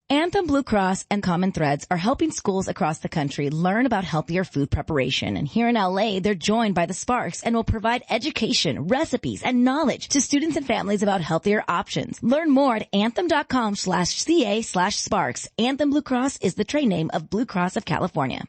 Anthem Blue Cross and Common Threads are helping schools across the country learn about healthier food preparation. And here in LA, they're joined by the Sparks and will provide education, recipes, and knowledge to students and families about healthier options. Learn more at anthem.com/ca/sparks. Anthem Blue Cross is the trade name of Blue Cross of California.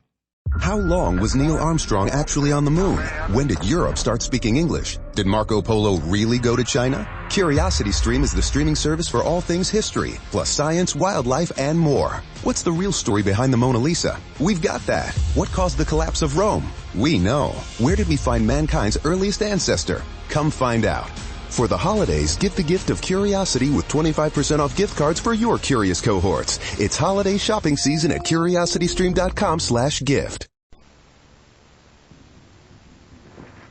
How long was Neil Armstrong actually on the moon? When did Europe start speaking English? Did Marco Polo really go to China? CuriosityStream is the streaming service for all things history, plus science, wildlife, and more. What's the real story behind the Mona Lisa? We've got that. What caused the collapse of Rome? We know. Where did we find mankind's earliest ancestor? Come find out. For the holidays, get the gift of curiosity with 25% off gift cards for your curious cohorts. It's holiday shopping season at curiositystream.com/gift.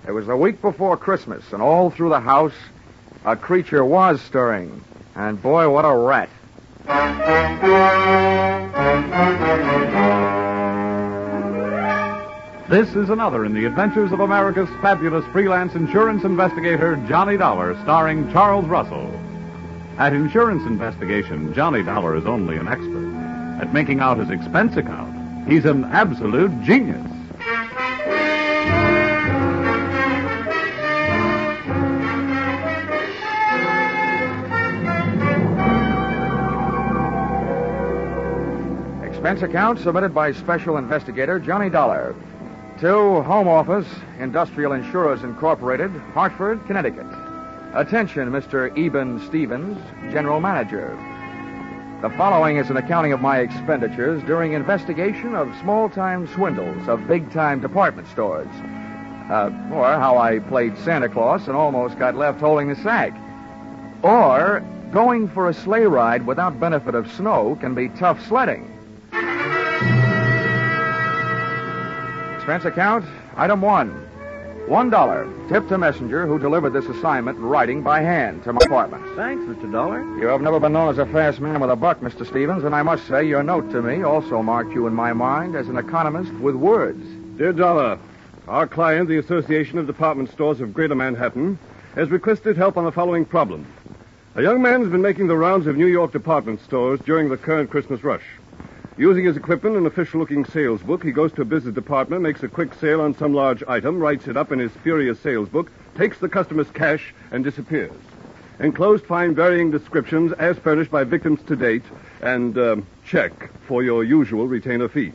It was the week before Christmas, and all through the house, a creature was stirring. And boy, what a rat. This is another in the adventures of America's fabulous freelance insurance investigator, Johnny Dollar, starring Charles Russell. At Insurance Investigation, Johnny Dollar is only an expert. At making out his expense account, he's an absolute genius. Expense account submitted by Special Investigator Johnny Dollar to Home Office, Industrial Insurers Incorporated, Hartford, Connecticut. Attention, Mr. Eben Stevens, General Manager. The following is an accounting of my expenditures during investigation of small-time swindles of big-time department stores. Or how I played Santa Claus and almost got left holding the sack. Or going for a sleigh ride without benefit of snow can be tough sledding. Expense account, item 1. $1. Tip to messenger who delivered this assignment in writing by hand to my apartment. Thanks, Mr. Dollar. You have never been known as a fast man with a buck, Mr. Stevens, and I must say your note to me also marked you in my mind as an economist with words. Dear Dollar, our client, the Association of Department Stores of Greater Manhattan, has requested help on the following problem. A young man has been making the rounds of New York department stores during the current Christmas rush. Using his equipment and official-looking sales book, he goes to a business department, makes a quick sale on some large item, writes it up in his furious sales book, takes the customer's cash, and disappears. Enclosed find varying descriptions as furnished by victims to date, and check for your usual retainer fee.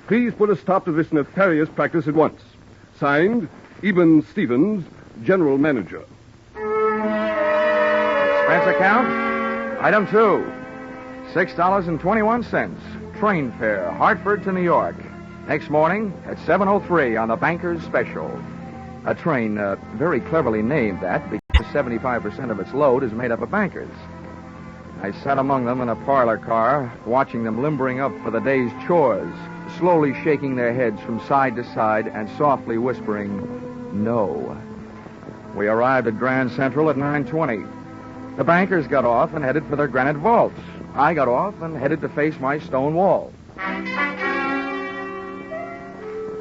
Please put a stop to this nefarious practice at once. Signed, Eben Stevens, General Manager. Expense account, item 2. $6.21. Train fare, Hartford to New York. Next morning at 7:03 on the Banker's Special. A train very cleverly named that because 75% of its load is made up of bankers. I sat among them in a parlor car, watching them limbering up for the day's chores, slowly shaking their heads from side to side and softly whispering, "No." We arrived at Grand Central at 9:20. The bankers got off and headed for their granite vaults. I got off and headed to face my stone wall.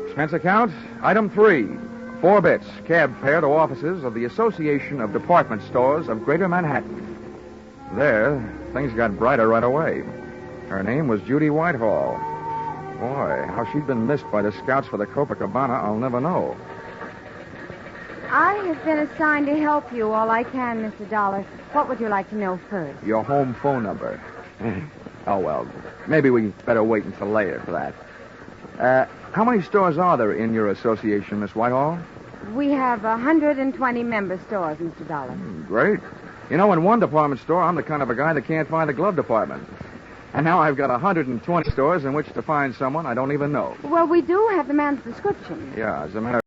Expense account, item 3. 4 bits, cab fare to offices of the Association of Department Stores of Greater Manhattan. There, things got brighter right away. Her name was Judy Whitehall. Boy, how she'd been missed by the scouts for the Copacabana, I'll never know. I have been assigned to help you all I can, Mr. Dollar. What would you like to know first? Your home phone number. Oh, well, maybe we better wait until later for that. How many stores are there in your association, Miss Whitehall? We have 120 member stores, Mr. Dollar. Great. You know, in one department store, I'm the kind of a guy that can't find the glove department. And now I've got 120 stores in which to find someone I don't even know. Well, we do have the man's description. Yeah, as a matter